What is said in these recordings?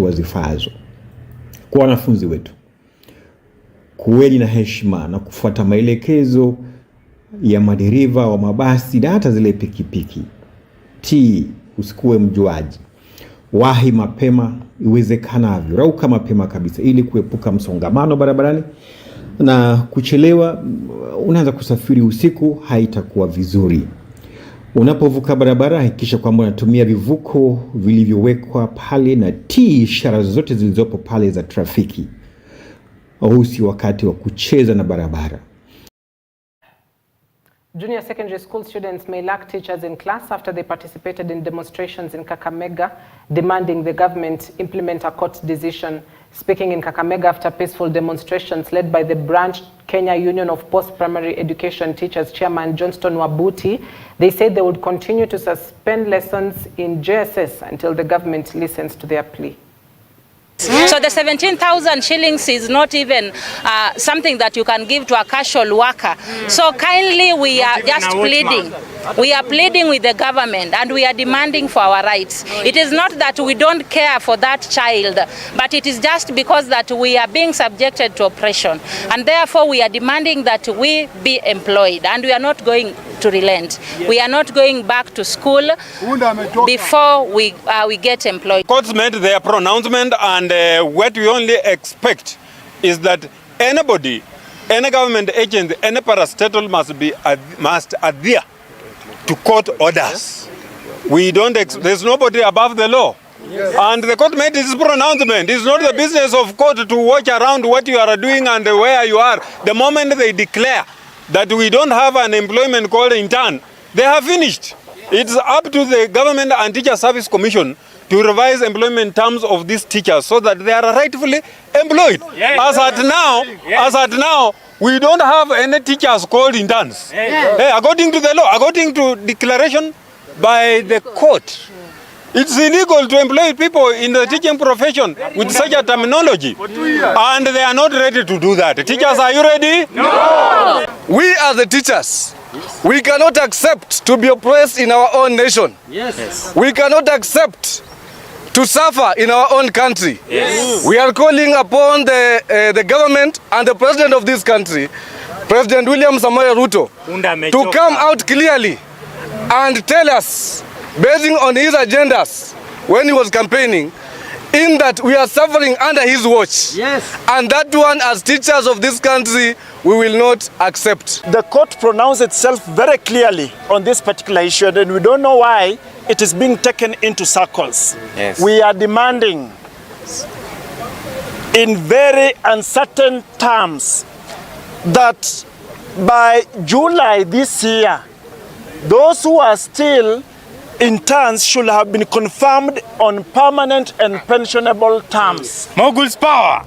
hatua zifazo. Kwa wanafunzi wetu, kuweni na heshima na kufuata maelekezo ya madereva wa mabasi na hata zile pikipiki. Usikuwe mjuaji. Wahi mapema iwezekanavyo, rauka mapema kabisa ili kuepuka msongamano barabarani, na kuchelewa unaanza kusafiri usiku haitakuwa vizuri. Unapovuka barabara hakikisha kwamba unatumia vivuko vilivyowekwa pale na ishara zote zilizopo pale za trafiki. Usi wakati wa kucheza na barabara. Junior secondary school students may lack teachers in class after they participated in demonstrations in Kakamega demanding the government implement a court decision. Speaking in Kakamega after peaceful demonstrations led by the branch Kenya Union of Post-Primary Education Teachers Chairman Johnston Wabuti, they said they would continue to suspend lessons in JSS until the government listens to their plea. So the 17,000 shillings is not even something that you can give to a casual worker. So kindly, we are just pleading. We are pleading with the government and we are demanding for our rights. It is not that we don't care for that child, but it is just because that we are being subjected to oppression. And therefore we are demanding that we be employed, and we are not going to relent. We are not going back to school before we get employed. Courts made their pronouncement, and what we only expect is that anybody, any government agent, any parastatal must adhere to court orders. We don't. There's nobody above the law. Yes. And the court made its pronouncement. It's not the business of court to watch around what you are doing and where you are. The moment they declare that we don't have an employment called intern, they have finished. It's up to the Government and Teacher Service Commission to revise employment terms of these teachers so that they are rightfully employed. Yes. As at now, we don't have any teachers called interns. Yes. Hey, according to the law, according to declaration by the court, it's illegal to employ people in the teaching profession with such a terminology. And they are not ready to do that. Teachers, are you ready? No! We as the teachers, we cannot accept to be oppressed in our own nation. Yes. We cannot accept to suffer in our own country. Yes. We are calling upon the government and the president of this country, President William Samoei Ruto, to come out clearly and tell us, basing on his agendas when he was campaigning, in that we are suffering under his watch. Yes. And that one, as teachers of this country, we will not accept. The court pronounced itself very clearly on this particular issue, and we don't know why it is being taken into circles. Yes. We are demanding in very uncertain terms that by July this year, those who are still interns should have been confirmed on permanent and pensionable terms. Mogul's power!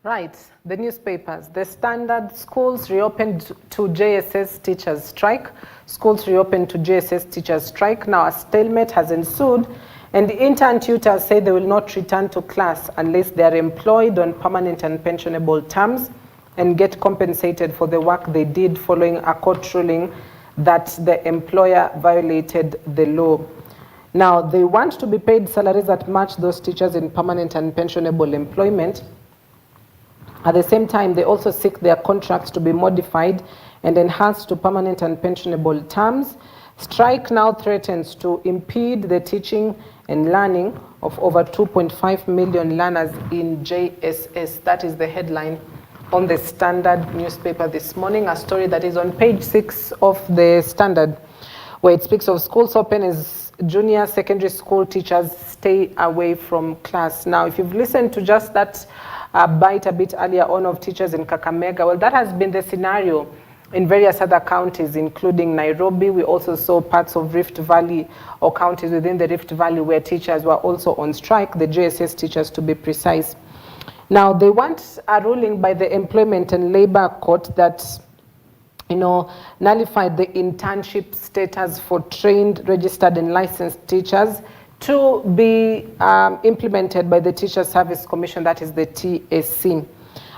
Right, the newspapers. The Standard: schools reopened to JSS teachers strike. Schools reopened to JSS teachers strike. Now a stalemate has ensued, and the intern tutors say they will not return to class unless they are employed on permanent and pensionable terms and get compensated for the work they did following a court ruling that the employer violated the law. Now they want to be paid salaries that match those teachers in permanent and pensionable employment. At the same time, they also seek their contracts to be modified and enhanced to permanent and pensionable terms. Strike now threatens to impede the teaching and learning of over 2.5 million learners in JSS. That is the headline on the Standard newspaper this morning, a story that is on page 6 of the Standard, where it speaks of schools open as junior secondary school teachers stay away from class. Now, if you've listened to just that bite a bit earlier on of teachers in Kakamega, well, that has been the scenario in various other counties, including Nairobi. We also saw parts of Rift Valley, or counties within the Rift Valley, where teachers were also on strike, the JSS teachers to be precise. Now, they want a ruling by the Employment and Labor Court that, nullified the internship status for trained, registered, and licensed teachers to be implemented by the Teacher Service Commission, that is the TSC.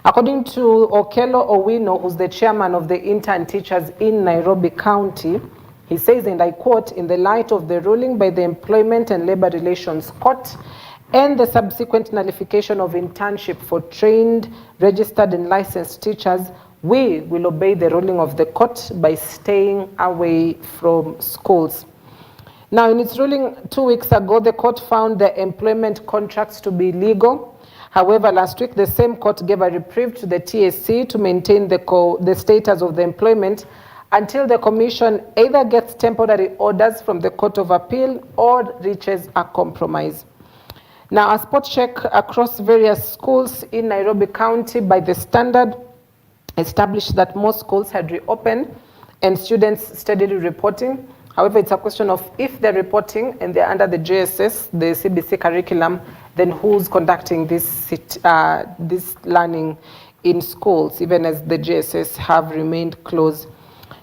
According to Okello Owino, who's the chairman of the intern teachers in Nairobi County, he says, and I quote, "In the light of the ruling by the Employment and Labor Relations Court and the subsequent nullification of internship for trained, registered, and licensed teachers, we will obey the ruling of the court by staying away from schools." Now, in its ruling 2 weeks ago, the court found the employment contracts to be legal. However, last week, the same court gave a reprieve to the TSC to maintain the status of the employment until the commission either gets temporary orders from the Court of Appeal or reaches a compromise. Now, a spot check across various schools in Nairobi County by the Standard established that most schools had reopened and students steadily reporting. However, it's a question of if they're reporting and they're under the JSS, the CBC curriculum, then who's conducting this learning in schools, even as the JSS have remained closed.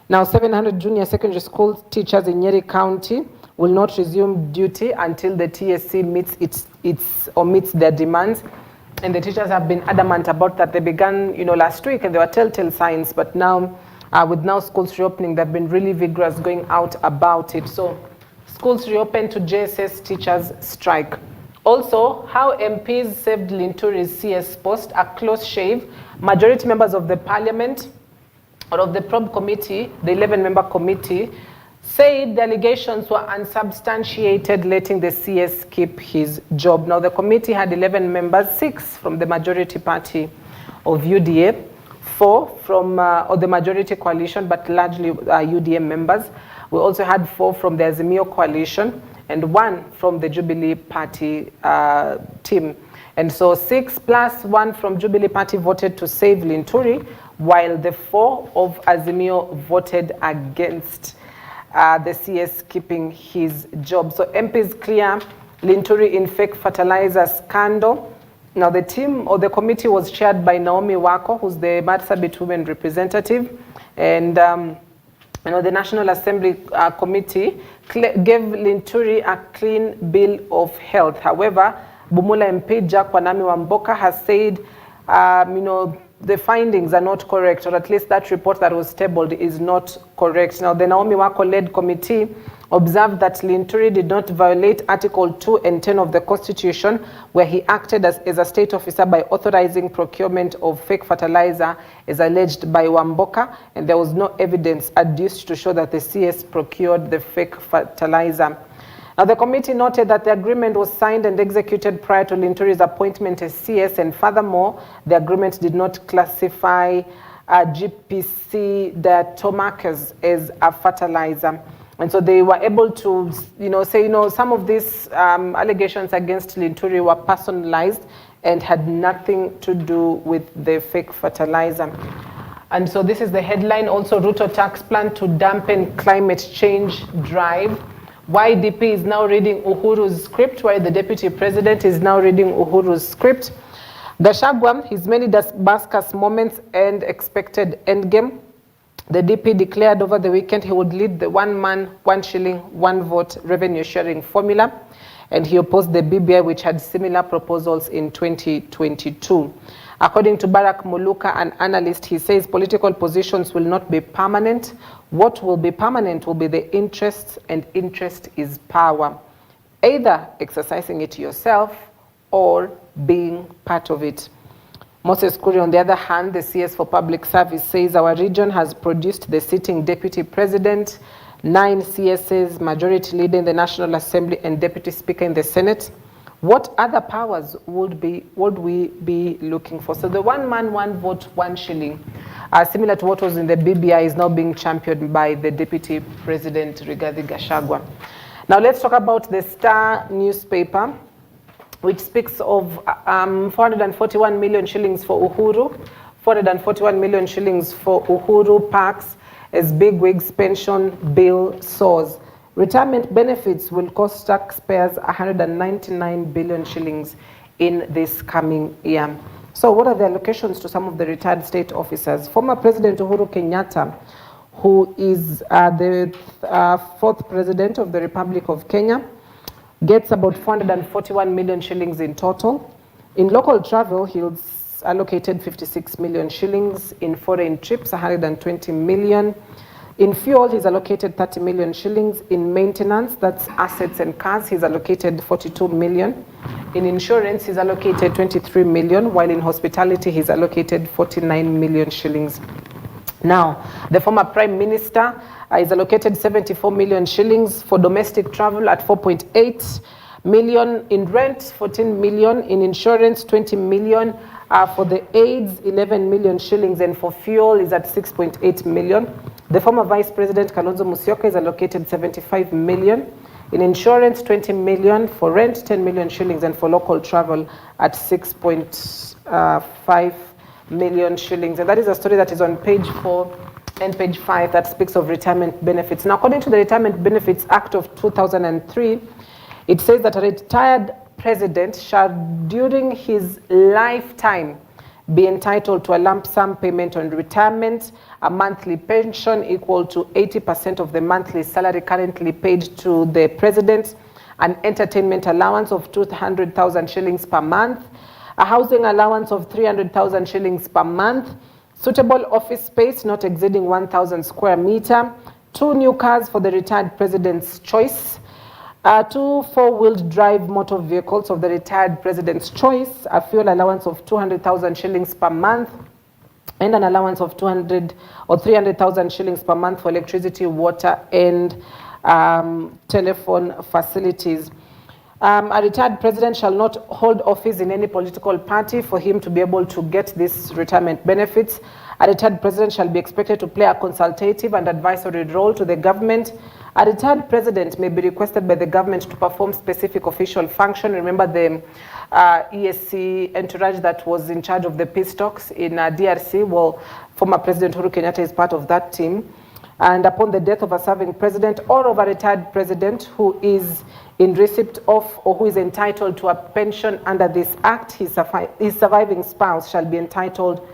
Now, 700 junior secondary school teachers in Nyeri County will not resume duty until the TSC meets their demands. And the teachers have been adamant about that. They began, last week, and there were telltale signs, but now, with schools reopening, they've been really vigorous going out about it. So schools reopen to JSS teachers strike. Also, how MPs saved Linturi's CS post, a close shave. Majority members of the parliament, or of the probe committee, the 11-member committee, said the allegations were unsubstantiated, letting the CS keep his job. Now, the committee had 11 members, 6 from the majority party of UDA, 4 from the majority coalition, but largely UDA members. We also had 4 from the Azimio coalition and 1 from the Jubilee Party team. And so 6 plus 1 from Jubilee Party voted to save Linturi, while the 4 of Azimio voted against the CS keeping his job. So MPs clear Linturi in fake fertilizer scandal. Now, the team or the committee was chaired by Naomi Wako, who's the Marsabit women representative, and the National Assembly committee gave Linturi a clean bill of health. However, Bumula MP Jack Wanami Wamboka has said, the findings are not correct, or at least that report that was tabled is not correct. Now, the Naomi Wako-led committee observed that Linturi did not violate Article 2 and 10 of the Constitution, where he acted as a state officer by authorizing procurement of fake fertilizer, as alleged by Wamboka, and there was no evidence adduced to show that the CS procured the fake fertilizer. Now, the committee noted that the agreement was signed and executed prior to Linturi's appointment as CS, and furthermore, the agreement did not classify GPC diatomac as a fertilizer. And so they were able to, say, some of these allegations against Linturi were personalized and had nothing to do with the fake fertilizer. And so this is the headline. Also, Ruto tax plan to dampen climate change drive. YDP is now reading Uhuru's script, while the deputy president is now reading Uhuru's script. Gachagua, his many Damascus moments and expected endgame. The DP declared over the weekend he would lead the 1 man, 1 shilling, 1 vote revenue sharing formula, and he opposed the BBI, which had similar proposals in 2022. According to Barack Muluka, an analyst, he says political positions will not be permanent. What will be permanent will be the interests, and interest is power. Either exercising it yourself or being part of it. Moses Kuri, on the other hand, the CS for Public Service, says our region has produced the sitting deputy president, 9 CSs, majority leader in the National Assembly, and deputy speaker in the Senate. What other powers would we be looking for? So the 1 man, 1 vote, 1 shilling, similar to what was in the BBI, is now being championed by the Deputy President, Rigathi Gachagua. Now let's talk about the Star newspaper, which speaks of 441 million shillings for Uhuru, 441 million shillings for Uhuru Parks, as bigwigs' pension bill soars. Retirement benefits will cost taxpayers 199 billion shillings in this coming year. So what are the allocations to some of the retired state officers? Former President Uhuru Kenyatta, who is the fourth president of the Republic of Kenya, gets about 441 million shillings in total. In local travel, he's allocated 56 million shillings. In foreign trips, 120 million. In fuel, he's allocated 30 million shillings. In maintenance, that's assets and cars, he's allocated 42 million. In insurance, he's allocated 23 million, while in hospitality, he's allocated 49 million shillings. Now, the former Prime Minister is allocated 74 million shillings for domestic travel at 4.8 million, in rent 14 million, in insurance 20 million, for the aids 11 million shillings, and for fuel is at 6.8 million. The former Vice President Kalonzo Musyoka is allocated 75 million, in insurance 20 million, for rent 10 million shillings, and for local travel at 6.5 million shillings. And that is a story that is on page 4 and page 5 that speaks of retirement benefits. Now, according to the Retirement Benefits Act of 2003, it says that a retired president shall, during his lifetime, be entitled to a lump sum payment on retirement, a monthly pension equal to 80% of the monthly salary currently paid to the president, an entertainment allowance of 200,000 shillings per month, a housing allowance of 300,000 shillings per month, suitable office space not exceeding 1,000 square meter, 2 new cars for the retired president's choice, 2 four-wheeled drive motor vehicles of the retired president's choice, a fuel allowance of 200,000 shillings per month, and an allowance of 200 or 300,000 shillings per month for electricity, water, and telephone facilities. A retired president shall not hold office in any political party for him to be able to get these retirement benefits. A retired president shall be expected to play a consultative and advisory role to the government. A retired president may be requested by the government to perform specific official function. Remember the ESC entourage that was in charge of the peace talks in DRC? Well, former President Uhuru Kenyatta is part of that team. And upon the death of a serving president or of a retired president who is in receipt of or who is entitled to a pension under this act, his surviving spouse shall be entitled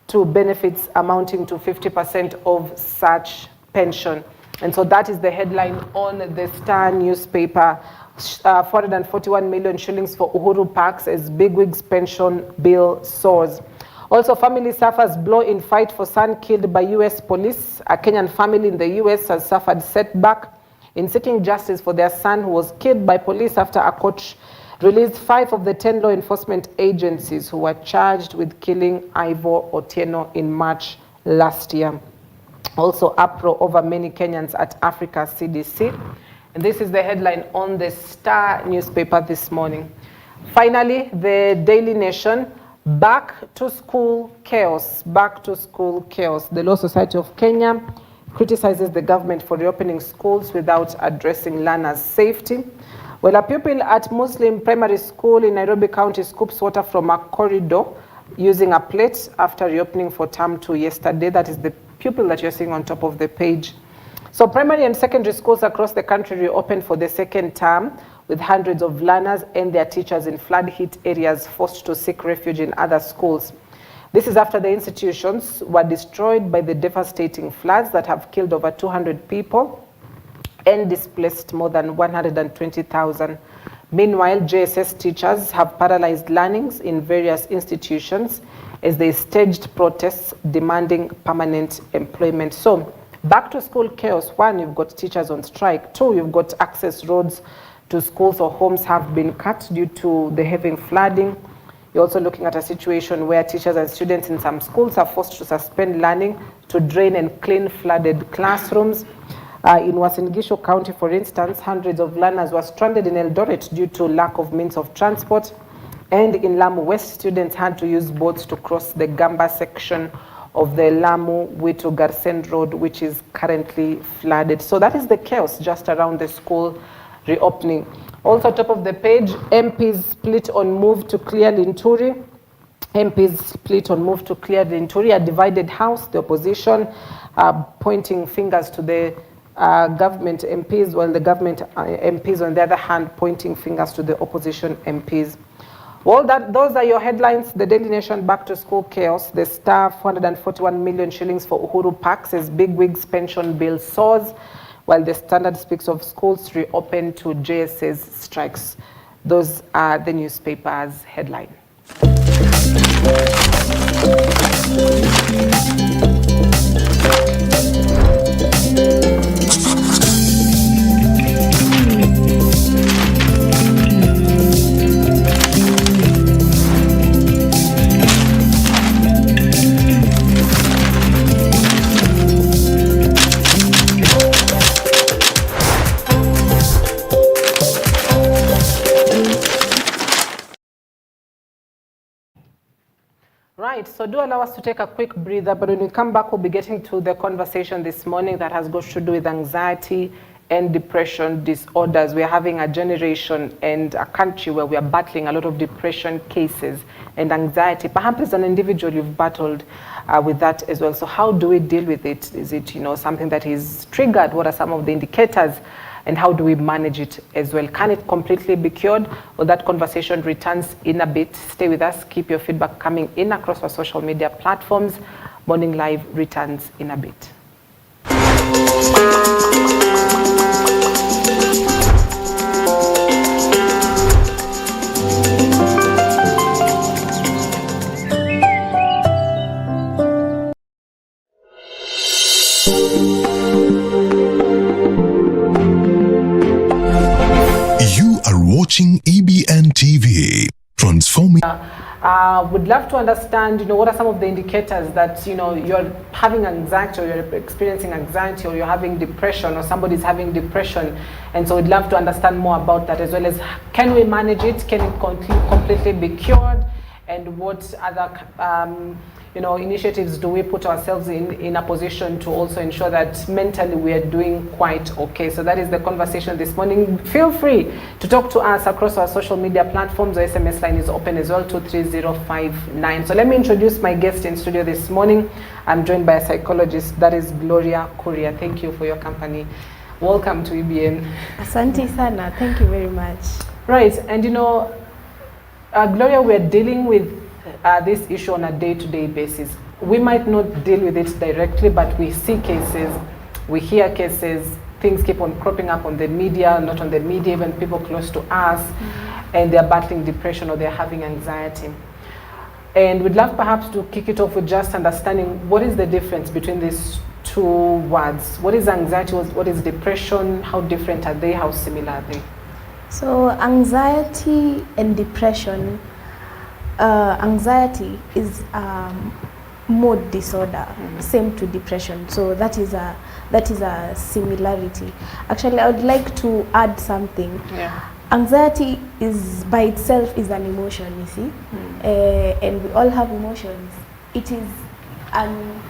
to benefits amounting to 50% of such pension. And so that is the headline on the Star newspaper. 441 million shillings for Uhuru Parks as bigwigs pension bill soars. Also, family suffers blow in fight for son killed by U.S. police. A Kenyan family in the U.S. has suffered setback in seeking justice for their son who was killed by police after a court released 5 of the 10 law enforcement agencies who were charged with killing Ivor Otieno in March last year. Also, uproar over many Kenyans at Africa CDC. And this is the headline on the Star newspaper this morning. Finally, the Daily Nation. Back to school chaos. Back to school chaos. The Law Society of Kenya criticizes the government for reopening schools without addressing learners' safety. Well, a pupil at Muslim primary school in Nairobi County scoops water from a corridor using a plate after reopening for term 2 yesterday. That is the pupil that you're seeing on top of the page. So primary and secondary schools across the country reopened for the second term, with hundreds of learners and their teachers in flood-hit areas forced to seek refuge in other schools. This is after the institutions were destroyed by the devastating floods that have killed over 200 people and displaced more than 120,000. Meanwhile, JSS teachers have paralyzed learnings in various institutions as they staged protests demanding permanent employment. So, back to school chaos. 1, you've got teachers on strike. 2, you've got access roads to schools or homes have been cut due to the heavy flooding. You're also looking at a situation where teachers and students in some schools are forced to suspend learning to drain and clean flooded classrooms. In Uasin Gishu County, for instance, hundreds of learners were stranded in Eldoret due to lack of means of transport. And in Lamu West, students had to use boats to cross the Gamba section of the Lamu-Witu Garsen Road, which is currently flooded. So that is the chaos just around the school reopening. Also top of the page, MPs split on move to clear Linturi. MPs split on move to clear the interior, divided house, the opposition pointing fingers to the government MPs, while the government MPs, on the other hand, pointing fingers to the opposition MPs. Well, those are your headlines. The Daily Nation, back to school chaos. The Star, 441 million shillings for Uhuru Park, says big wigs pension bill soars, while the Standard speaks of schools reopen to JSS strikes. Those are the newspaper's headline. Right, so do allow us to take a quick breather, but when we come back, we'll be getting to the conversation this morning that has got to do with anxiety and depression disorders. We are having a generation and a country where we are battling a lot of depression cases and anxiety. Perhaps as an individual, you've battled with that as well. So how do we deal with it? Is it, something that is triggered? What are some of the indicators? And how do we manage it as well? Can it completely be cured? Well, that conversation returns in a bit. Stay with us. Keep your feedback coming in across our social media platforms. Morning Live returns in a bit. Watching EBN TV, transforming. Would love to understand, what are some of the indicators that, you're having anxiety, or you're experiencing anxiety, or you're having depression, or somebody's having depression. And so we'd love to understand more about that, as well as can we manage it? Can it completely be cured? And what other, initiatives do we put ourselves in a position to also ensure that mentally we are doing quite okay? So that is the conversation this morning. Feel free to talk to us across our social media platforms. Our SMS line is open as well, 23059. So let me introduce my guest in studio this morning. I'm joined by a psychologist, that is Gloria Kuria. Thank you for your company. Welcome to EBN. Asante sana, thank you very much. Right, and Gloria, we're dealing with this issue on a day-to-day basis. We might not deal with it directly, but we see cases, we hear cases, things keep on cropping up on the media, not on the media, even people close to us, and they're battling depression or they're having anxiety. And we'd love perhaps to kick it off with just understanding what is the difference between these two words. What is anxiety, what is depression, how different are they, how similar are they? So anxiety and depression, anxiety is mood disorder, same to depression. So that is a similarity. Actually, I would like to add something. Yeah. Anxiety is by itself is an emotion, you see, and we all have emotions. It is an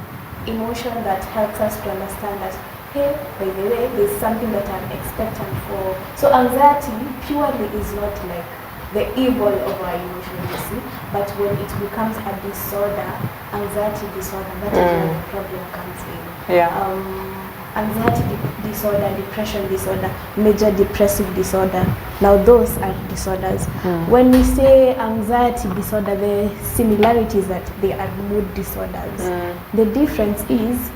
emotion that helps us to understand that, hey, by the way, there's something that I'm expectant for. So anxiety purely is not like the evil of our emotion, you see, but when it becomes a disorder, anxiety disorder, that is where the problem comes in. Yeah. Anxiety disorder, depression disorder, major depressive disorder. Now those are disorders. When we say anxiety disorder, the similarity is that they are mood disorders. The difference is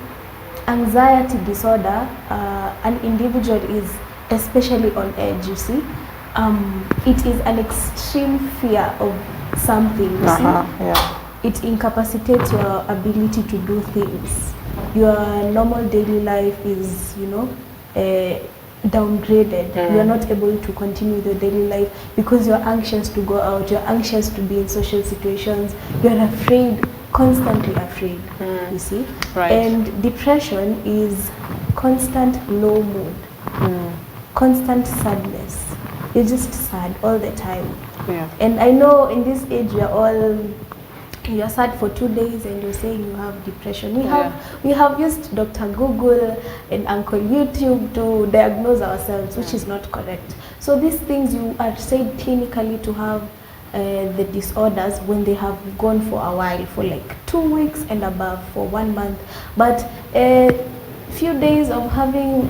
anxiety disorder, an individual is especially on edge, you see. It is an extreme fear of something, you see. Yeah. It incapacitates your ability to do things. Your normal daily life is, downgraded. You are not able to continue with your daily life because you're anxious to go out, you're anxious to be in social situations, you're afraid, constantly afraid, you see. Right. And depression is constant low mood, constant sadness. You're just sad all the time. Yeah. And I know in this age you're sad for 2 days and you're saying you have depression. We have used Dr. Google and Uncle YouTube to diagnose ourselves, which is not correct. So these things you are said clinically to have the disorders when they have gone for a while, for like 2 weeks and above, for 1 month. But few days of having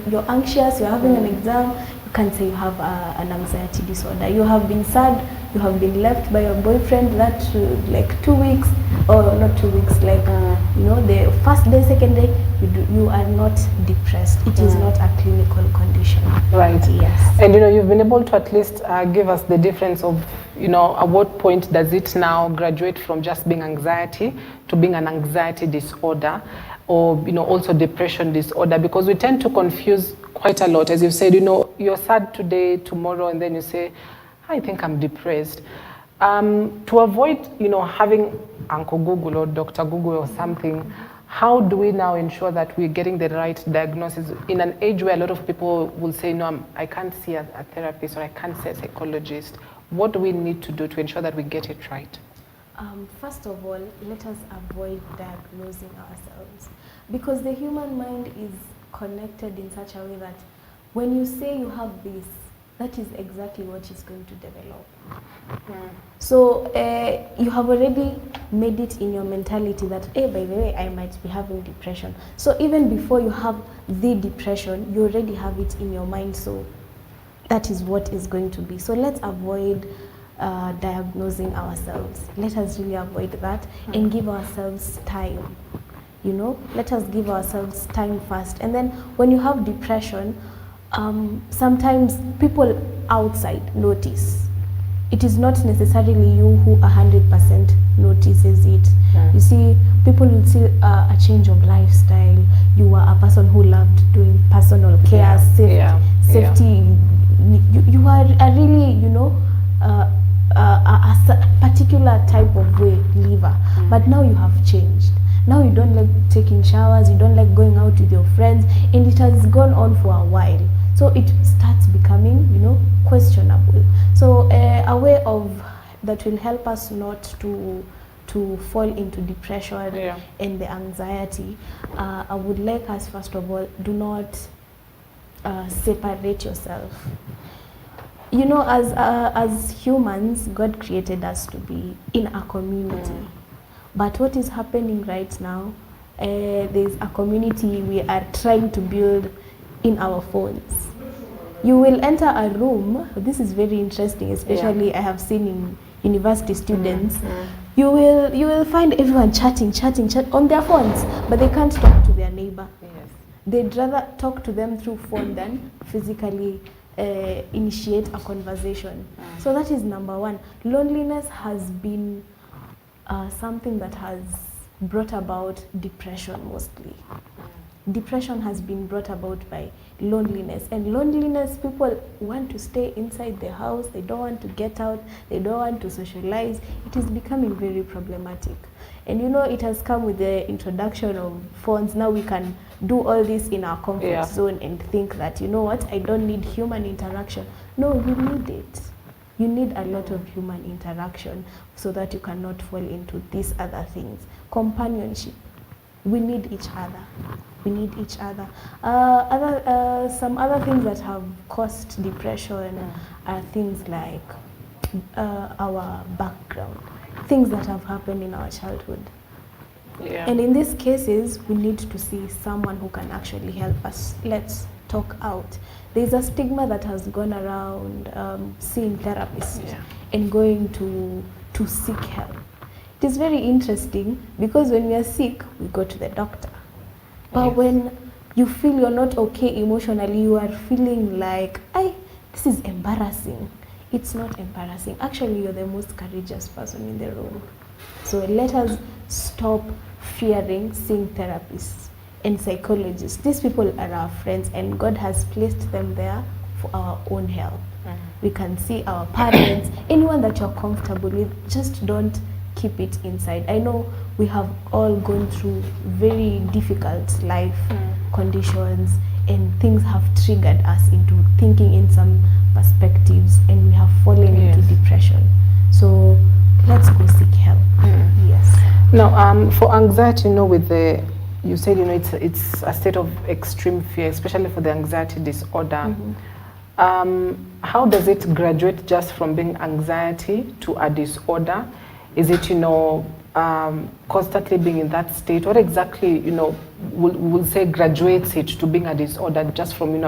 you're anxious, you're having an exam, you can't say you have an anxiety disorder. You have been sad, you have been left by your boyfriend that like 2 weeks, or not 2 weeks, like you know, the first day, second day, you are not depressed. It is not a clinical condition. Right. Yes. And you know, you've been able to at least give us the difference of, you know, at what point does it now graduate from just being anxiety to being an anxiety disorder, or you know, also depression disorder, because we tend to confuse quite a lot. As you've said, you know, you're sad today, tomorrow, and then you say, I think I'm depressed. To avoid, you know, having Uncle Google or Dr. Google or something, how do we now ensure that we're getting the right diagnosis in an age where a lot of people will say, no, I can't see a therapist, or I can't see a psychologist? What do we need to do to ensure that we get it right? First of all, let us avoid diagnosing ourselves, because the human mind is connected in such a way that when you say you have this, that is exactly what is going to develop. So you have already made it in your mentality that, hey, by the way, I might be having depression. So even before you have the depression, you already have it in your mind. So that is what is going to be. So let's avoid diagnosing ourselves. Let us really avoid that and give ourselves time. You know, let us give ourselves time first. And then when you have depression, sometimes people outside notice. It is not necessarily you who 100% notices it. You see, people will see a change of lifestyle. You are a person who loved doing personal care, safety. You are a really, you know, a particular type of way liver. But now you have changed. Now you don't like taking showers, you don't like going out with your friends, and it has gone on for a while. So it starts becoming, you know, questionable. So a way of that will help us not to fall into depression and the anxiety. I would like us, first of all, do not separate yourself. You know, as humans, God created us to be in a community. But what is happening right now, there's a community we are trying to build in our phones. You will enter a room, this is very interesting, especially I have seen in university students. You will find everyone chatting on their phones, but they can't talk to their neighbor. They'd rather talk to them through phone than physically initiate a conversation. So that is number one. Loneliness has been something that has brought about depression mostly. Depression has been brought about by loneliness. And loneliness, people want to stay inside the house, they don't want to get out, they don't want to socialize. It is becoming very problematic. And you know, it has come with the introduction of phones. Now we can do all this in our comfort zone and think that, you know what, I don't need human interaction. No, you need it. You need a lot of human interaction so that you cannot fall into these other things. Companionship. We need each other. We need each other. Some other things that have caused depression are things like our background, things that have happened in our childhood. And in these cases, we need to see someone who can actually help us. Let's talk out. There's a stigma that has gone around seeing therapists and going to seek help. It is very interesting because when we are sick, we go to the doctor. But when you feel you're not okay emotionally, you are feeling like, this is embarrassing. It's not embarrassing. Actually, you're the most courageous person in the room. So let us stop fearing seeing therapists and psychologists. These people are our friends, and God has placed them there for our own health. We can see our parents, anyone that you're comfortable with, just don't keep it inside. I know we have all gone through very difficult life conditions, and things have triggered us into thinking in some perspectives, and we have fallen into depression. So let's go seek help. Yes. Now, for anxiety, you know, with the, you said, you know, it's a state of extreme fear, especially for the anxiety disorder. How does it graduate just from being anxiety to a disorder? Is it, constantly being in that state? What exactly, we'll say graduates it to being a disorder just from,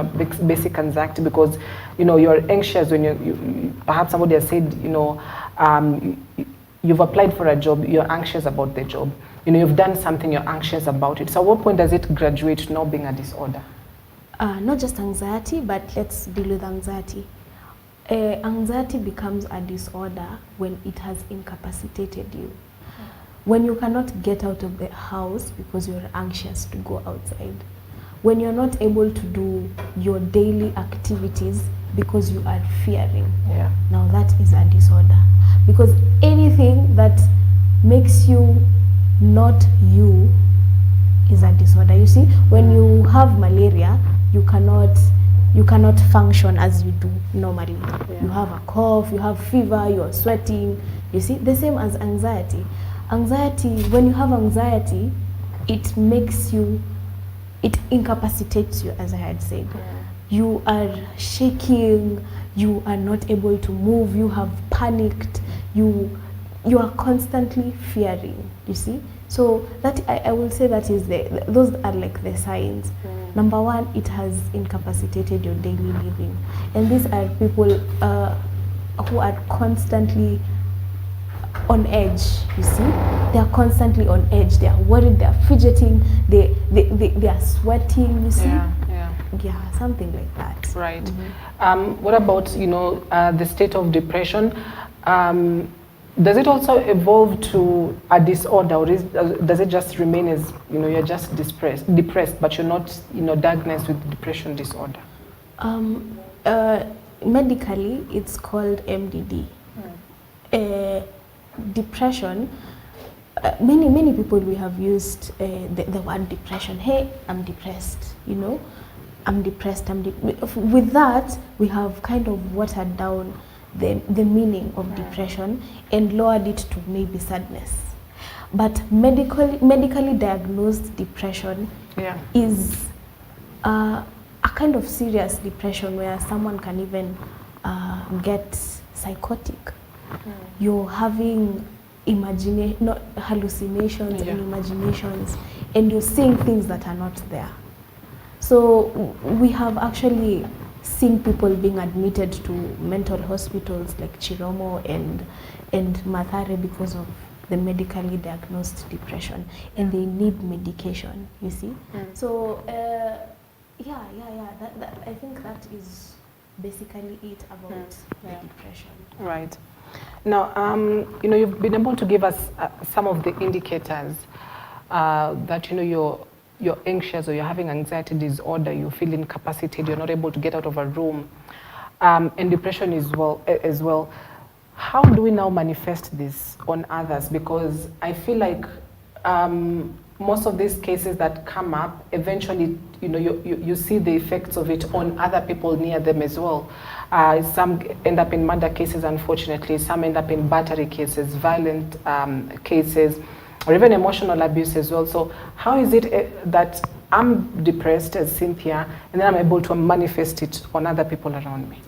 basic anxiety? Because, you're anxious when you perhaps somebody has said, you've applied for a job, you're anxious about the job. You've done something, you're anxious about it. So at what point does it graduate to now being a disorder? Not just anxiety, but let's deal with anxiety. Anxiety becomes a disorder when it has incapacitated you. When you cannot get out of the house because you're anxious to go outside. When you're not able to do your daily activities because you are fearing. Yeah. Now that is a disorder. Because anything that makes you not you is a disorder. You see, when you have malaria, you cannot function as you do normally. Yeah. You have a cough, you have fever, you're sweating. You see, the same as anxiety. Anxiety, when you have anxiety, it incapacitates you, as I had said. Yeah. You are shaking, you are not able to move, you have panicked, you are constantly fearing, you see. So that I will say that is those are like the signs. Number one, it has incapacitated your daily living. And these are people who are constantly on edge, you see. They are constantly on edge. They are worried, they are fidgeting, they are sweating, you see. Yeah, something like that. Right. What about, the state of depression? Does it also evolve to a disorder, or does it just remain as, you're just depressed, but you're not, diagnosed with depression disorder? Medically, it's called MDD. Depression, many people, we have used the word depression. Hey, I'm depressed, I'm depressed. With that, we have kind of watered down the meaning of depression and lowered it to maybe sadness. But medically diagnosed depression is a kind of serious depression where someone can even get psychotic. You're having hallucinations and imaginations, and you're seeing things that are not there. So we have actually seen people being admitted to mental hospitals like Chiromo and Mathare because of the medically diagnosed depression, and they need medication, you see. So I think that is basically it about the depression. Right. Now, you've been able to give us some of the indicators that, you're anxious or you're having anxiety disorder, you feel incapacitated, you're not able to get out of a room, and depression as well. How do we now manifest this on others? Because I feel like most of these cases that come up, eventually, you see the effects of it on other people near them as well. Some end up in murder cases, unfortunately. Some end up in battery cases, violent cases, or even emotional abuse as well. So how is it that I'm depressed as Cynthia, and then I'm able to manifest it on other people around me?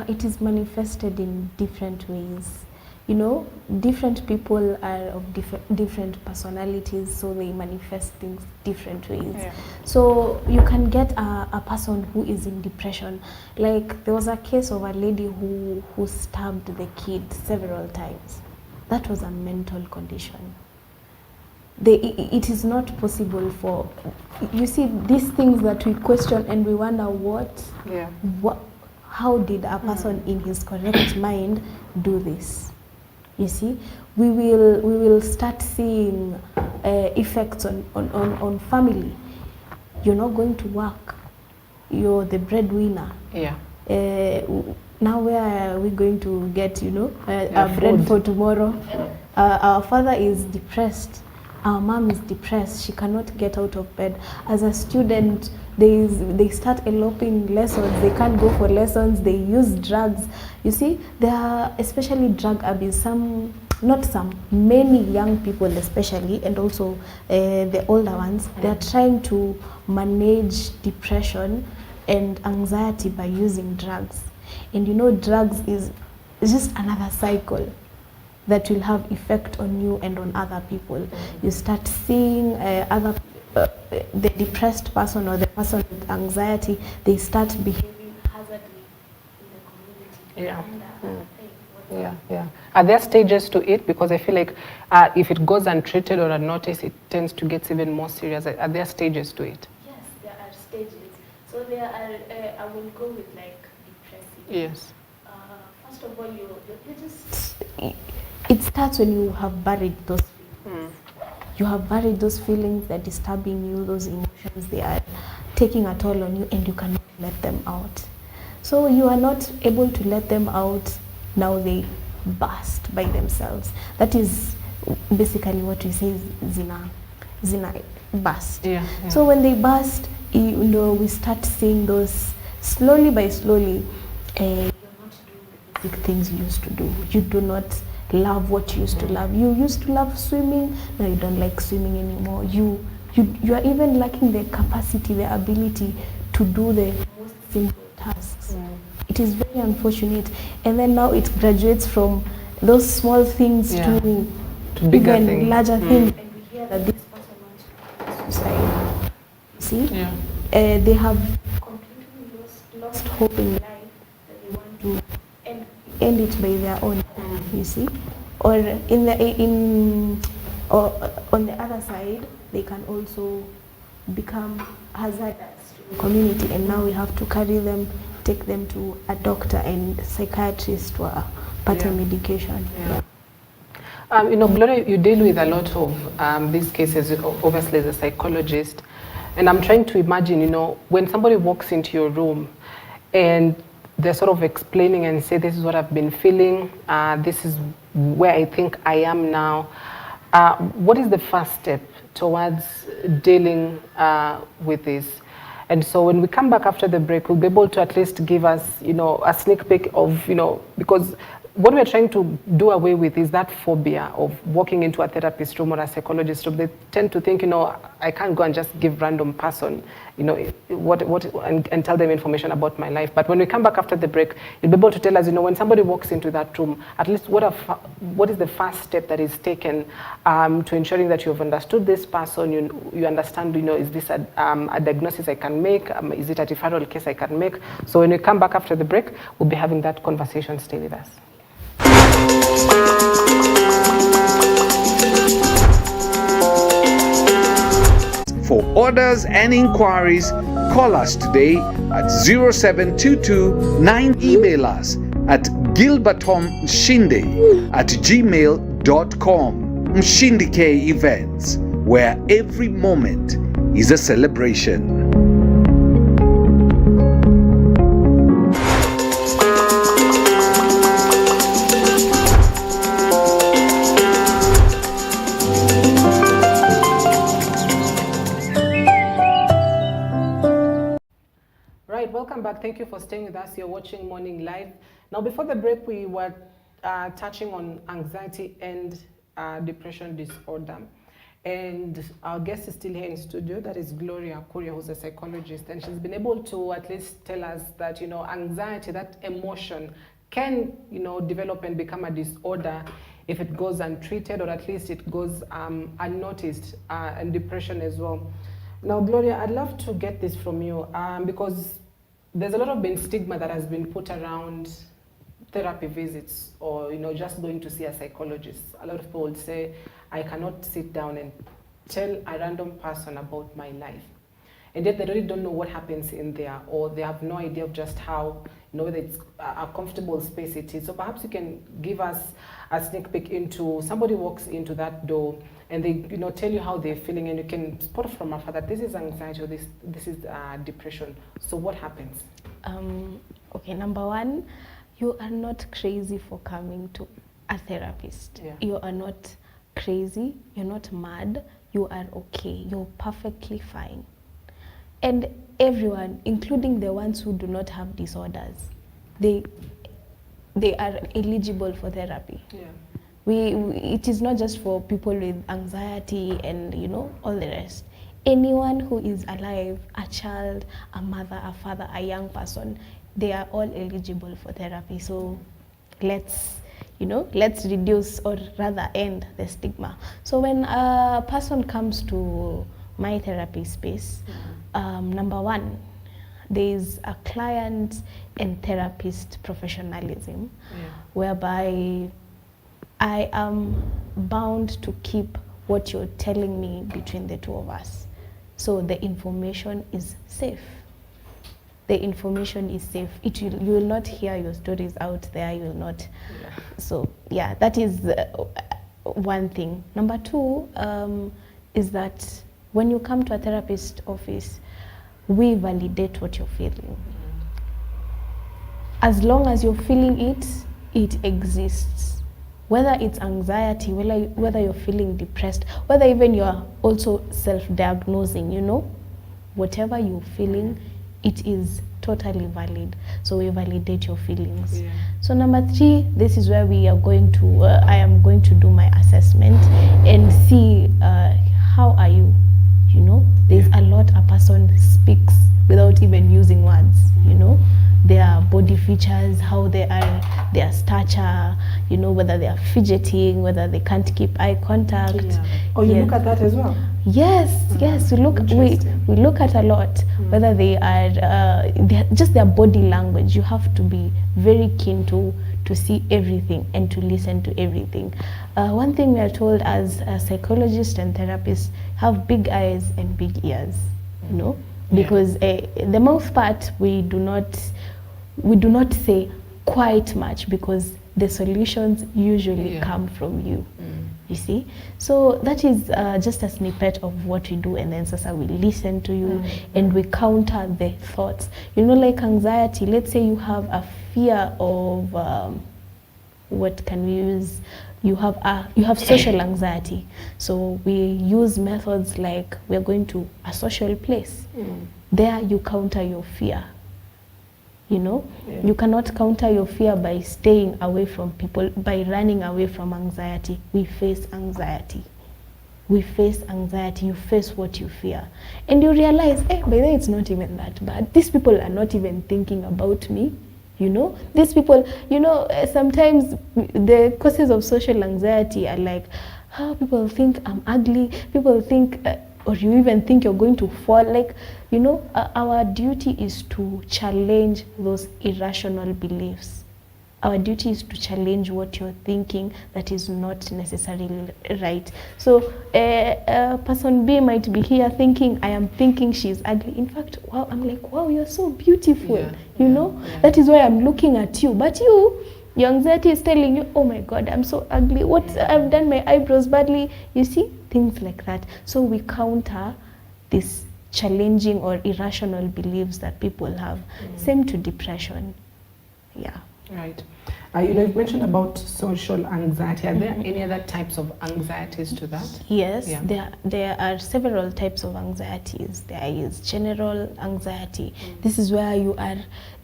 It is manifested in different ways. Different people are of different personalities, so they manifest things different ways. Yeah. So you can get a person who is in depression. Like there was a case of a lady who stabbed the kid several times. That was a mental condition. It is not possible for, you see, these things that we question and we wonder how did a person in his correct mind do this? You see, we will start seeing effects on family. You're not going to work. You're the breadwinner. Yeah. Now where are we going to get, our bread for tomorrow? Our father is depressed. Our mom is depressed. She cannot get out of bed. As a student, they start eloping lessons. They can't go for lessons. They use drugs. You see, there are especially drug abuse. Many young people especially, and also the older ones, they are trying to manage depression and anxiety by using drugs. And you know, drugs is just another cycle that will have effect on you and on other people. You start seeing the depressed person or the person with anxiety, they start behaving hazardly in the community. Yeah. Are there stages to it? Because I feel like if it goes untreated or unnoticed, it tends to get even more serious. Are there stages to it? Yes, there are stages. So there are, I will go with like depressive. Yes. First of all, you just, it starts when you have buried those feelings. You have buried those feelings, they're disturbing you, those emotions, they are taking a toll on you, and you cannot let them out. So you are not able to let them out, now they burst by themselves. That is basically what we say zina burst. Yeah. So when they burst, you know, we start seeing those slowly by slowly, you're not doing the basic things you used to do. You do not love what you used to love. You used to love swimming, now you don't like swimming anymore. You are even lacking the capacity, the ability to do the most simple tasks. It is very unfortunate. And then now it graduates from those small things to bigger even things. larger things. And we hear that this person wants to commit suicide. See? They have completely lost hope in life, that they want to end it by their own, you see? Or on the other side, they can also become hazardous to the community, and now we have to carry them, take them to a doctor and psychiatrist or part medication. You know, Gloria, you deal with a lot of these cases, obviously as a psychologist, and I'm trying to imagine, you know, when somebody walks into your room and they're sort of explaining and say, this is what I've been feeling, this is where I think I am now. What is the first step towards dealing with this? And so when we come back after the break, we'll be able to at least give us, you know, a sneak peek of, you know, because what we're trying to do away with is that phobia of walking into a therapist room or a psychologist room. They tend to think, you know, I can't go and just give random person, you know, and tell them information about my life. But when we come back after the break, you'll be able to tell us, you know, when somebody walks into that room, at least what is the first step that is taken to ensuring that you've understood this person, you understand, you know, is this a diagnosis I can make? Is it a referral case I can make? So when we come back after the break, we'll be having that conversation. Stay with us. For orders and inquiries, call us today at 07229, email us at gilbertomshinde@gmail.com. Mshindi K Events, where every moment is a celebration. Welcome back. Thank you for staying with us. You're watching Morning Live. Now, before the break, we were touching on anxiety and depression disorder. And our guest is still here in studio. That is Gloria Kuria, who's a psychologist. And she's been able to at least tell us that, you know, anxiety, that emotion, can, you know, develop and become a disorder if it goes untreated, or at least it goes unnoticed, and depression as well. Now, Gloria, I'd love to get this from you because there's a lot of stigma that has been put around therapy visits, or, you know, just going to see a psychologist. A lot of people would say, I cannot sit down and tell a random person about my life. And yet they really don't know what happens in there, or they have no idea of just how, you know, whether it's a comfortable space it is. So perhaps you can give us a sneak peek into, somebody walks into that door and they, you know, tell you how they're feeling, and you can spot from afar that this is anxiety or this is depression. So what happens? Okay, number one, you are not crazy for coming to a therapist. Yeah. You are not crazy, you're not mad, you are okay, you're perfectly fine. And everyone, including the ones who do not have disorders, they are eligible for therapy. Yeah. It is not just for people with anxiety and, you know, all the rest. anyone who is alive, a child, a mother, a father, a young person, they are all eligible for therapy. So let's reduce, or rather end, the stigma. So when a person comes to my therapy space, number one, there is a client and therapist professionalism, whereby I am bound to keep what you're telling me between the two of us. So the information is safe. The information is safe. You will not hear your stories out there. You will not. So yeah, that is one thing. Number two is that when you come to a therapist office, we validate what you're feeling. As long as you're feeling it, it exists. Whether it's anxiety, whether you're feeling depressed, whether even you're also self-diagnosing, whatever you're feeling, it is totally valid. So we validate your feelings. So number three, this is where we are going to, I am going to do my assessment and see how are you, There's a lot a person speaks without even using words, Their body features, how they are, their stature, whether they are fidgeting, whether they can't keep eye contact. Oh, you look at that as well? Yes, we look at a lot, whether they are just their body language. You have to be very keen to see everything and to listen to everything. One thing we are told as a psychologist and therapist, have big eyes and big ears, because the mouth part we do not say quite much, because the solutions usually come from you. You see, so that is just a snippet of what we do, and then Sasa, we listen to you and we counter the thoughts. Like anxiety, let's say you have a fear of what can we use? You have social anxiety, so we use methods like we're going to a social place. There you counter your fear. You cannot counter your fear by staying away from people, by running away from anxiety. We face anxiety. You face what you fear. And you realize, by the way, it's not even that bad. These people are not even thinking about me. These people, sometimes the causes of social anxiety are like, people think I'm ugly, people think, or you even think you're going to fall. Our duty is to challenge those irrational beliefs. Our duty is to challenge what you're thinking that is not necessarily right. So person B might be here thinking, I am thinking she's ugly. In fact, wow, I'm like, wow, you're so beautiful. That is why I'm looking at you. But your anxiety is telling you, oh my God, I'm so ugly. I've done my eyebrows badly. You see, things like that. So we counter this challenging or irrational beliefs that people have. Same to depression. Yeah. Right. You've mentioned about social anxiety. Are there any other types of anxieties to that? Yes, there are several types of anxieties. There is general anxiety. This is where you are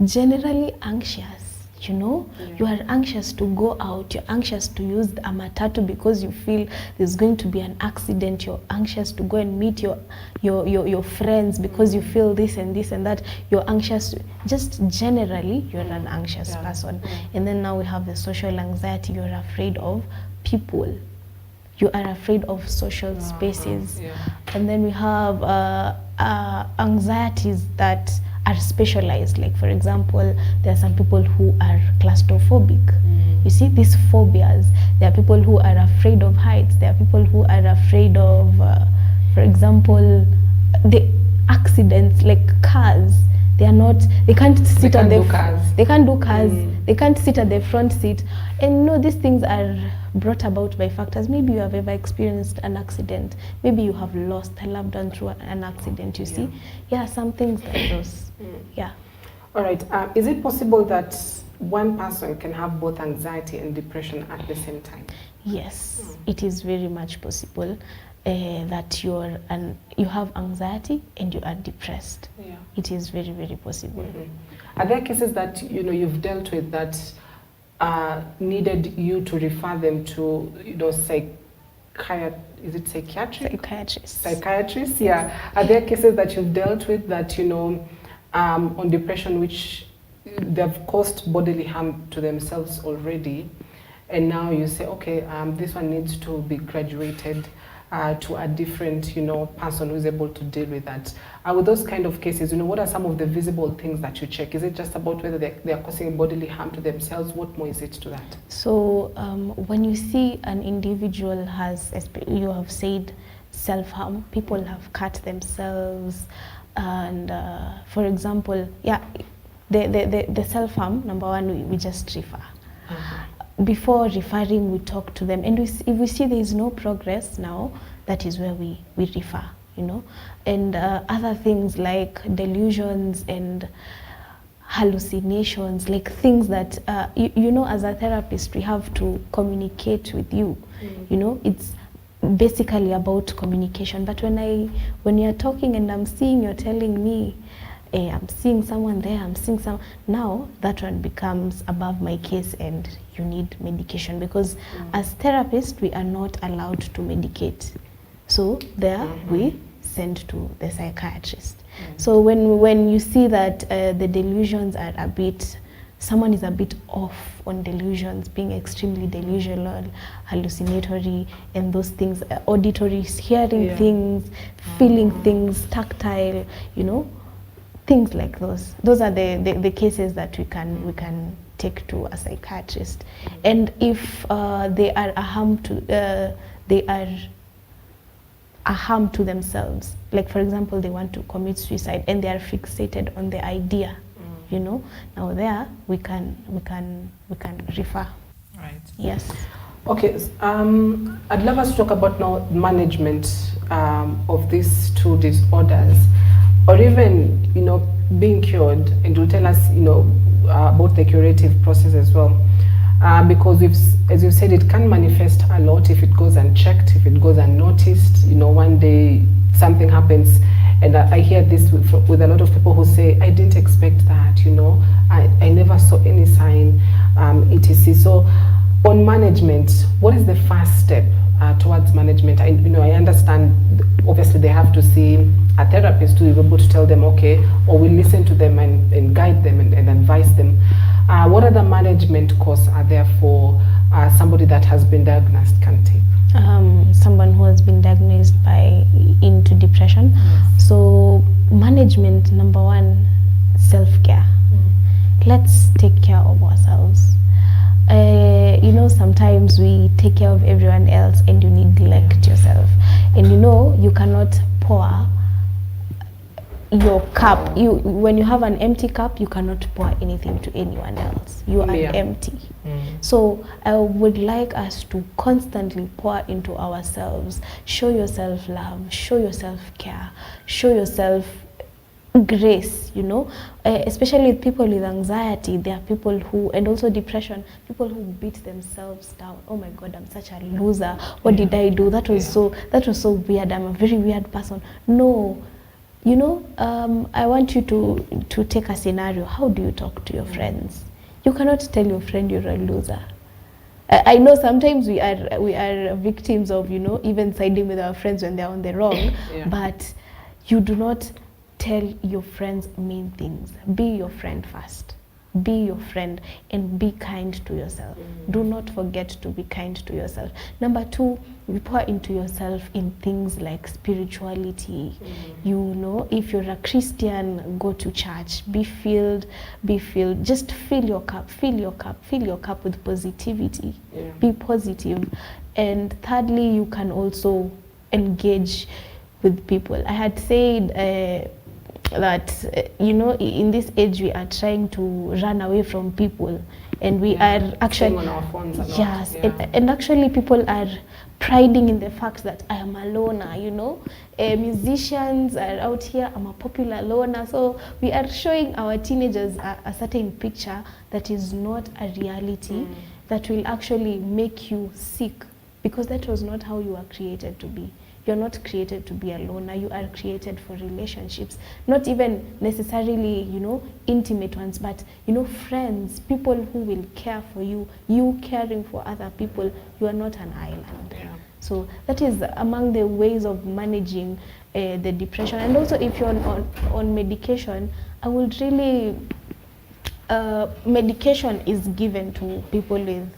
generally anxious. You are anxious to go out, you're anxious to use a matatu because you feel there's going to be an accident. You're anxious to go and meet your friends because you feel this and this and that. You're anxious, just generally, you're an anxious person. And then now we have the social anxiety. You're afraid of people. You are afraid of social spaces. And then we have anxieties that are specialized. Like, for example, there are some people who are claustrophobic. You see, these phobias. There are people who are afraid of heights. There are people who are afraid of, for example, the accidents, like cars. They can't sit on the cars. They can't do cars. They can't sit at the front seat. And these things are brought about by factors. Maybe you have ever experienced an accident. Maybe you have lost a loved one through an accident, you see. Yeah, some things like those. Yeah. All right. Is it possible that one person can have both anxiety and depression at the same time? Yes, it is very much possible. That you have anxiety and you are depressed. It is very, very possible. Are there cases that you've dealt with that needed you to refer them to is it psychiatric? Psychiatrists, yeah. Are there cases that you've dealt with that, you know, on depression, which they've caused bodily harm to themselves already, and now you say, okay, this one needs to be graduated to a different, you know, person who's able to deal with that. With those kind of cases, you know, what are some of the visible things that you check? Is it just about whether they are causing bodily harm to themselves? What more is it to that? So when you see an individual has, you have said, self-harm, people have cut themselves, and for example, yeah, the self-harm, number one, we just refer. Before referring, we talk to them, and if we see there is no progress now, that is where we refer, you know. And other things like delusions and hallucinations, like things that you know, as a therapist, we have to communicate with you. You know, it's basically about communication. But when you're talking and I'm seeing you're telling me, hey, I'm seeing someone there, I'm seeing some, now that one becomes above my case and you need medication, because as therapists we are not allowed to medicate. So there we send to the psychiatrist. So when you see that the delusions are a bit, someone is a bit off on delusions, being extremely delusional, hallucinatory, and those things, auditory, hearing things, feeling things, tactile, you know, things like those. Those are the cases that we can take to a psychiatrist. And if they are a harm to themselves, like for example they want to commit suicide and they are fixated on the idea, you know, now there we can refer. Right. Yes. Okay, I'd love us to talk about now management of these two disorders, or even, you know, being cured, and you'll tell us, you know, about the curative process as well. Because as you've said, it can manifest a lot if it goes unchecked, if it goes unnoticed. You know, one day something happens, and I hear this with a lot of people who say, I didn't expect that, you know, I never saw any sign, etc. So on management, what is the first step towards management? I understand, obviously they have to see a therapist to be able to tell them, okay, or we listen to them and guide them and advise them. What other management courses are there for somebody that has been diagnosed can take? Someone who has been diagnosed into depression. Yes. So management, number one, self-care. Let's take care of ourselves. You know, sometimes we take care of everyone else and you neglect yourself. And you know, you cannot pour your cup. When you have an empty cup, you cannot pour anything to anyone else. You are empty. So I would like us to constantly pour into ourselves. Show yourself love, show yourself care, show yourself grace, you know, especially with people with anxiety. There are people who, and also depression, people who beat themselves down. Oh my God, I'm such a loser. What did I do? That was so weird. I'm a very weird person. No, you know, I want you to take a scenario. How do you talk to your friends? You cannot tell your friend you're a loser. I know sometimes we are victims of, you know, even siding with our friends when they're on the wrong, but you do not tell your friends mean things. Be your friend first. Be your friend and be kind to yourself. Do not forget to be kind to yourself. Number two, you pour into yourself in things like spirituality. You know, if you're a Christian, go to church. Be filled. Just fill your cup. Fill your cup with positivity. Be positive. And thirdly, you can also engage with people. I had said that you know, in this age we are trying to run away from people, and we are actually on our phones a lot. Yes, and actually people are priding in the fact that I am a loner, you know. Musicians are out here, I'm a popular loner. So we are showing our teenagers a certain picture that is not a reality, that will actually make you sick, because that was not how you were created to be. You're not created to be a loner. You are created for relationships, not even necessarily, you know, intimate ones, but, you know, friends, people who will care for you, you caring for other people. You are not an island. So that is among the ways of managing the depression. And also, if you're on medication, I would really, medication is given to people with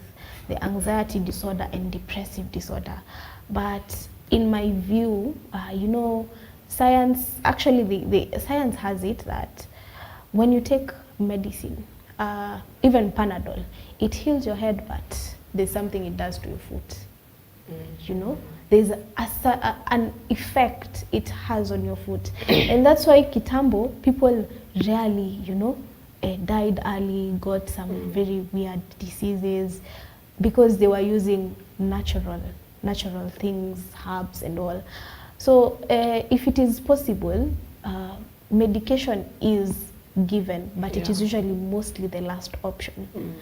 the anxiety disorder and depressive disorder. But in my view, you know, science, actually the science has it that when you take medicine, even Panadol, it heals your head, but there's something it does to your foot. You know, there's an effect it has on your foot. And that's why Kitambo, people rarely, you know, died early, got some very weird diseases, because they were using natural things, herbs and all. So if it is possible, medication is given, but it is usually mostly the last option.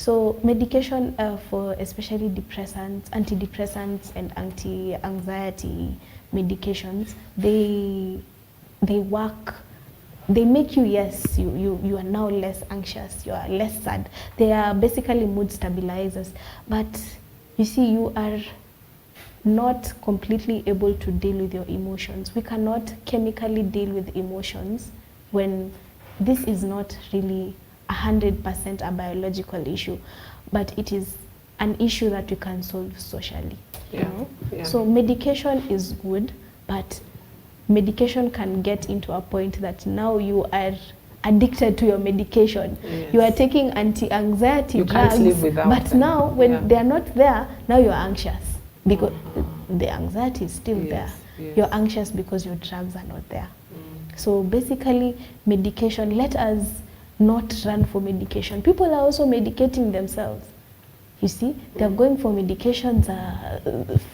So medication for especially depressants, antidepressants and anti-anxiety medications, they work. They make you, yes, you are now less anxious, you are less sad. They are basically mood stabilizers. But you see, you are not completely able to deal with your emotions. We cannot chemically deal with emotions when this is not really 100% a biological issue, but it is an issue that we can solve socially. You know? So medication is good, but medication can get into a point that now you are addicted to your medication. You are taking anti-anxiety drugs, can't live without but them. now when they are not there, now you are anxious because the anxiety is still there. You're anxious because your drugs are not there. So basically, medication, let us not run for medication. People are also medicating themselves. You see, they're going for medications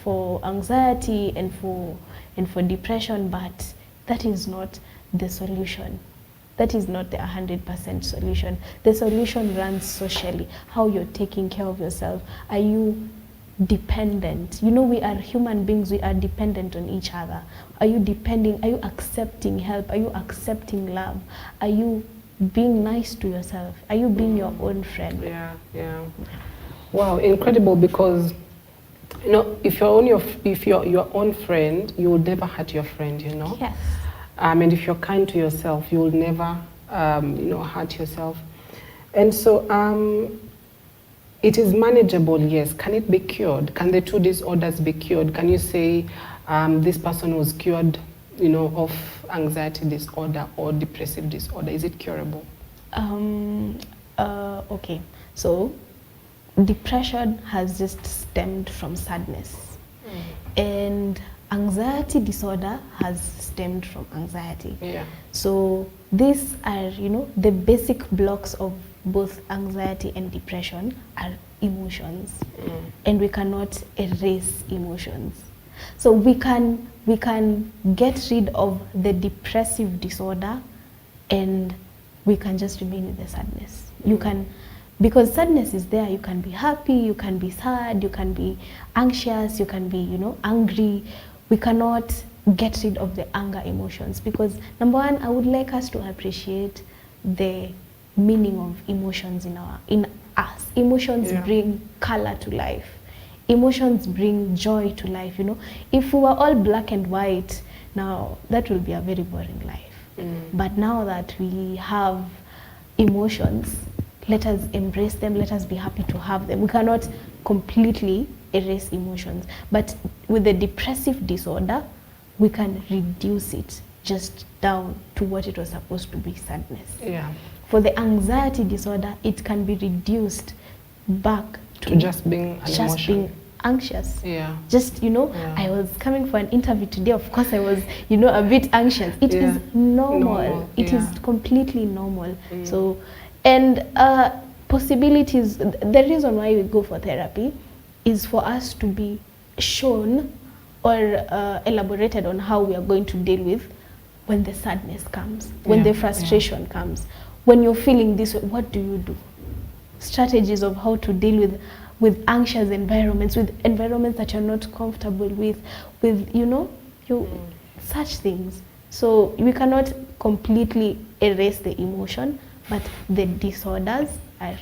for anxiety and for depression, but that is not the solution. That is not the 100% solution. The solution runs socially. How you're taking care of yourself. Are you dependent? You know, we are human beings. We are dependent on each other. Are you depending? Are you accepting help? Are you accepting love? Are you being nice to yourself? Are you being your own friend? Wow, incredible, because you know, if you're your own friend, you will never hurt your friend, you know. Yes. And if you're kind to yourself, you will never you know, hurt yourself. And so it is manageable, yes. Can it be cured? Can the two disorders be cured? Can you say this person was cured, you know, of anxiety disorder or depressive disorder? Is it curable? Okay, so depression has just stemmed from sadness, and anxiety disorder has stemmed from anxiety. So these are, you know, the basic blocks of both anxiety and depression are emotions, and we cannot erase emotions. So we can get rid of the depressive disorder, and we can just remain with the sadness. You can, because sadness is there. You can be happy, you can be sad, you can be anxious, you can be, you know, angry. We cannot get rid of the anger emotions, because number one, I would like us to appreciate the meaning of emotions in us. Emotions bring color to life. Emotions bring joy to life, you know. If we were all black and white, now that will be a very boring life. But now that we have emotions, let us embrace them, let us be happy to have them. We cannot completely erase emotions. But with the depressive disorder, we can reduce it just down to what it was supposed to be, sadness. For the anxiety disorder, it can be reduced back to just being an emotion. Being anxious. Just, you know, I was coming for an interview today. Of course, I was, you know, a bit anxious. It is normal. It is completely normal. So, and possibilities, the reason why we go for therapy is for us to be shown or elaborated on how we are going to deal with when the sadness comes, when the frustration comes, when you're feeling this way. What do you do? Strategies of how to deal with anxious environments, with environments that you're not comfortable with you know, such things. So we cannot completely erase the emotion, but the disorders are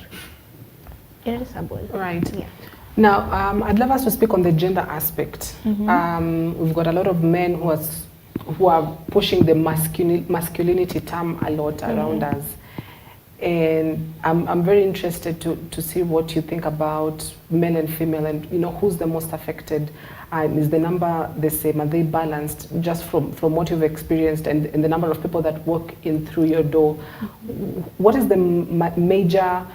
erasable. Right. Now, I'd love us to speak on the gender aspect. We've got a lot of men who are pushing the masculinity term a lot around us. And I'm very interested to see what you think about male and female, and who's the most affected. Is the number the same? Are they balanced? Just from what you've experienced and the number of people that walk in through your door, what is the major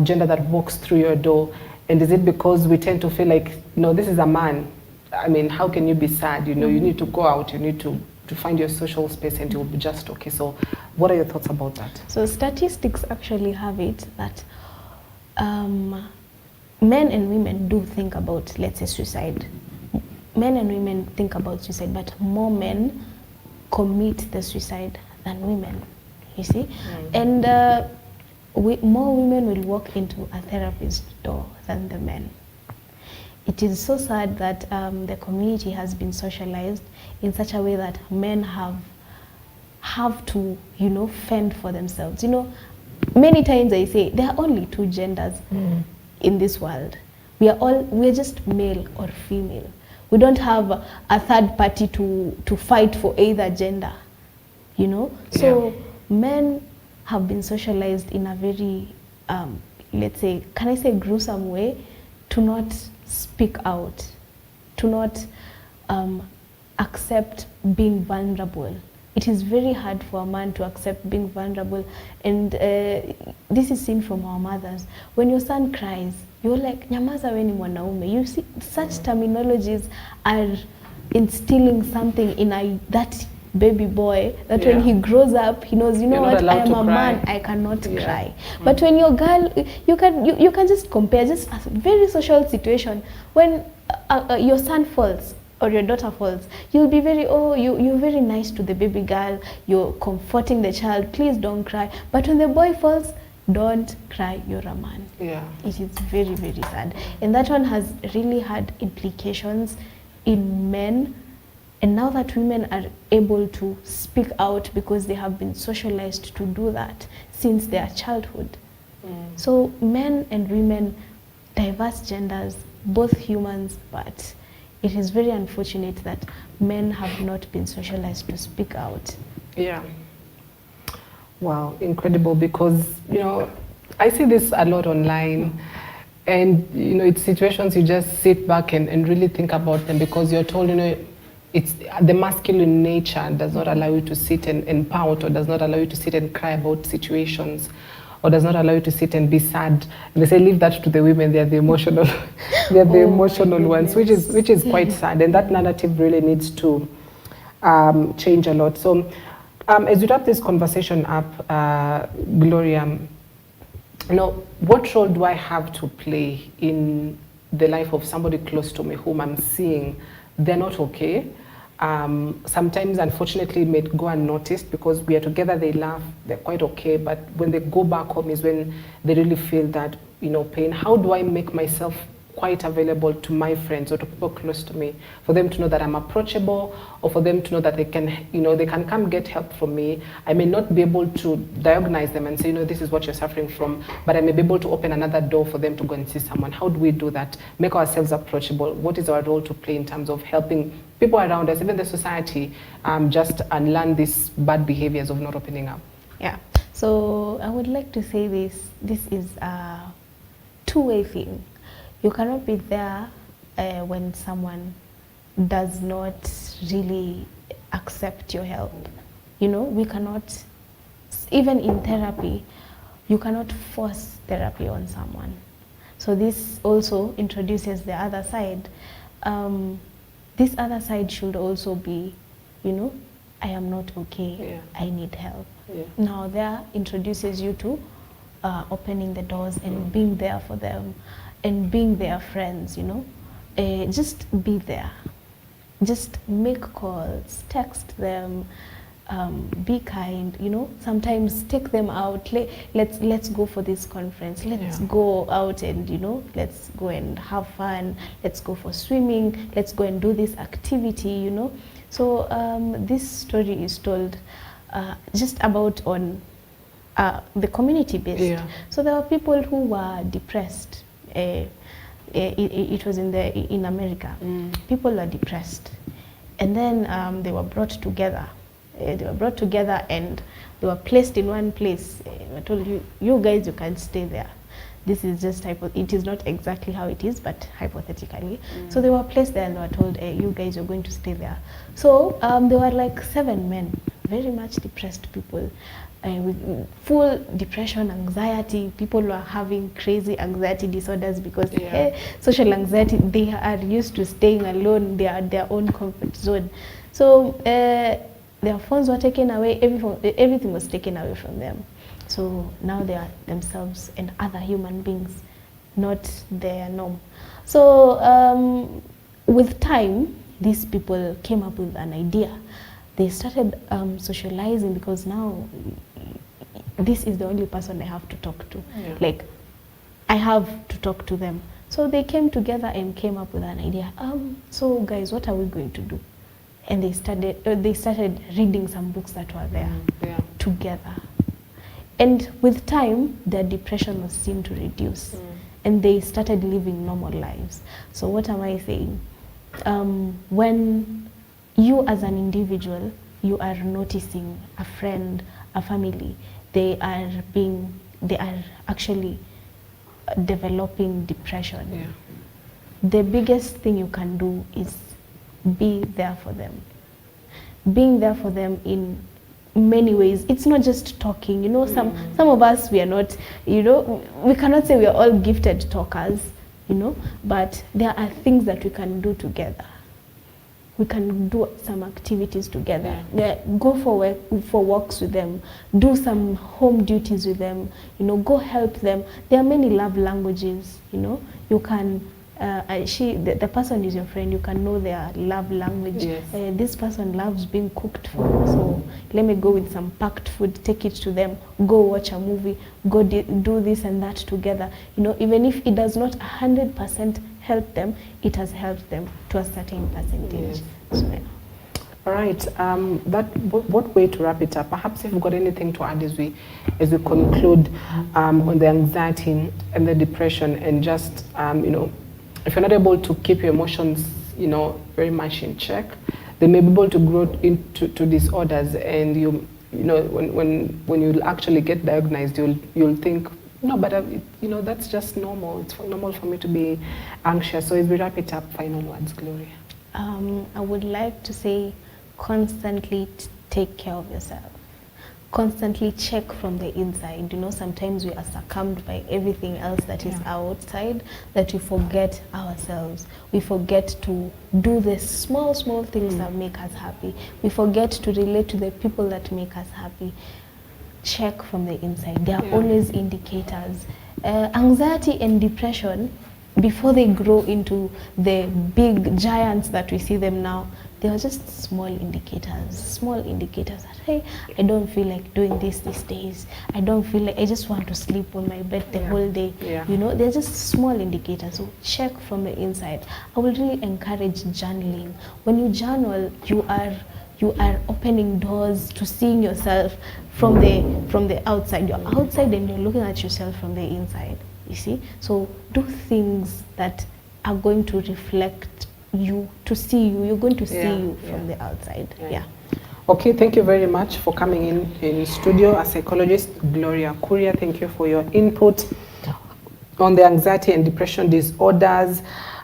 gender that walks through your door? And is it because we tend to feel like, this is a man? I mean, how can you be sad? You need to go out, you need to find your social space, and you'll be just okay. So what are your thoughts about that? So statistics actually have it that men and women do think about, let's say, suicide. Men and women think about suicide, but more men commit the suicide than women, you see? And more women will walk into a therapist's door than the men. It is so sad that the community has been socialized in such a way that men have to, fend for themselves. Many times I say there are only two genders in this world. We're just male or female. We don't have a third party to fight for either gender, So men have been socialized in a very, let's say, can I say gruesome way, to not speak out, to not accept being vulnerable. It is very hard for a man to accept being vulnerable, and this is seen from our mothers. When your son cries, you're like, nyamaza we ni mwanaume. You see, such terminologies are instilling something in that baby boy, that when he grows up, he knows, what, I am a man, I cannot cry. But when you're a girl, you can just compare, just a very social situation. When your son falls or your daughter falls, you'll be very, you're very nice to the baby girl, you're comforting the child, please don't cry. But when the boy falls, don't cry, you're a man. Yeah. It is very, very sad. And that one has really had implications in men. And now that women are able to speak out because they have been socialized to do that since their childhood. So men and women, diverse genders, both humans, but it is very unfortunate that men have not been socialized to speak out. Yeah. Wow, incredible, because, I see this a lot online. And, it's situations you just sit back and really think about them, because you're told, it's the masculine nature does not allow you to sit and pout, or does not allow you to sit and cry about situations, or does not allow you to sit and be sad. And they say leave that to the women; they are the emotional, they are the emotional ones, which is quite sad. And that narrative really needs to change a lot. So, as we wrap this conversation up, Gloria, what role do I have to play in the life of somebody close to me whom I'm seeing they're not okay? Sometimes, unfortunately, it may go unnoticed because we are together, they laugh, they're quite okay, but when they go back home is when they really feel that, pain. How do I make myself quite available to my friends or to people close to me, for them to know that I'm approachable, or for them to know that they can, they can come get help from me. I may not be able to diagnose them and say, this is what you're suffering from, but I may be able to open another door for them to go and see someone. How do we do that? Make ourselves approachable. What is our role to play in terms of helping people around us, even the society, just unlearn these bad behaviors of not opening up? Yeah. So I would like to say this is a two-way thing. You cannot be there when someone does not really accept your help. We cannot, even in therapy, you cannot force therapy on someone. So this also introduces the other side. This other side should also be, I am not okay, I need help. Now there introduces you to opening the doors and being there for them, and being their friends, just be there. Just make calls, text them, be kind, sometimes take them out. Let's go for this conference. Let's go out and, let's go and have fun. Let's go for swimming. Let's go and do this activity, So this story is told just about on the community based. So there were people who were depressed. it was in America. People were depressed, and then they were brought together. They were brought together and they were placed in one place. I told you guys, you can't stay there. This is just it is not exactly how it is, but hypothetically. So they were placed there and they were told, you guys are going to stay there. So there were like 7 men, very much depressed people, with full depression, anxiety. People were having crazy anxiety disorders because social anxiety, they are used to staying alone. They are their own comfort zone. So their phones were taken away, everything was taken away from them. So now they are themselves and other human beings, not their norm. So with time, these people came up with an idea. They started socializing, because now this is the only person I have to talk to. Like, I have to talk to them. So they came together and came up with an idea. So guys, what are we going to do? And they started reading some books that were there together. And with time, their depression was seen to reduce. And they started living normal lives. So what am I saying? When you as an individual, you are noticing a friend, a family, they are actually developing depression. The biggest thing you can do is be there for them. Being there for them in many ways. It's not just talking, some of us, we are not, we cannot say we are all gifted talkers, but there are things that we can do together. We can do some activities together. Go for walks with them, do some home duties with them, go help them. There are many love languages, you can the person is your friend, you can know their love language. This person loves being cooked for, so let me go with some packed food, take it to them, go watch a movie, go do this and that together. Even if it does not 100% help them, it has helped them to a certain percentage. So, all right, what way to wrap it up? Perhaps if you've got anything to add as we conclude on the anxiety and the depression, and just if you're not able to keep your emotions, very much in check, they may be able to grow into disorders, and when you actually get diagnosed, you'll think, no, but that's just normal. It's normal for me to be anxious. So as we wrap it up, final words, Gloria. I would like to say, constantly take care of yourself. Constantly check from the inside. Sometimes we are succumbed by everything else that is outside, that we forget ourselves. We forget to do the small things that make us happy. We forget to relate to the people that make us happy. Check from the inside. There are always indicators. Anxiety and depression, before they grow into the big giants that we see them now, they are just small indicators that, hey, I don't feel like doing this these days. I don't feel like, I just want to sleep on my bed the whole day. They're just small indicators. So check from the inside. I would really encourage journaling. When you journal, you are opening doors to seeing yourself from the outside. You're outside and you're looking at yourself from the inside. You see? So do things that are going to reflect you, to see you. You're going to see you from the outside. Okay, thank you very much for coming in studio. A psychologist, Gloria Kuria, thank you for your input on the anxiety and depression disorders,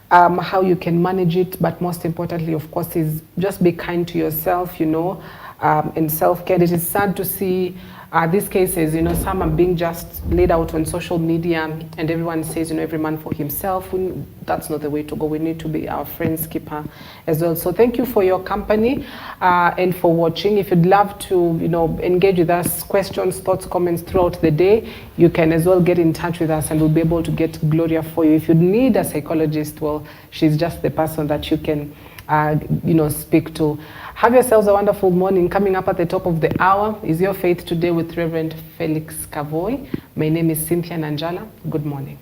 how you can manage it, but most importantly, of course, is just be kind to yourself, and self-care. It is sad to see these cases, some are being just laid out on social media, and everyone says, every man for himself. That's not the way to go. We need to be our friend's keeper as well. So thank you for your company and for watching. If you'd love to, engage with us, questions, thoughts, comments throughout the day, you can as well get in touch with us, and we'll be able to get Gloria for you. If you need a psychologist, well, she's just the person that you can speak to. Have yourselves a wonderful morning. Coming up at the top of the hour is Your Faith Today with Reverend Felix Kavoy. My name is Cynthia Nanjala. Good morning.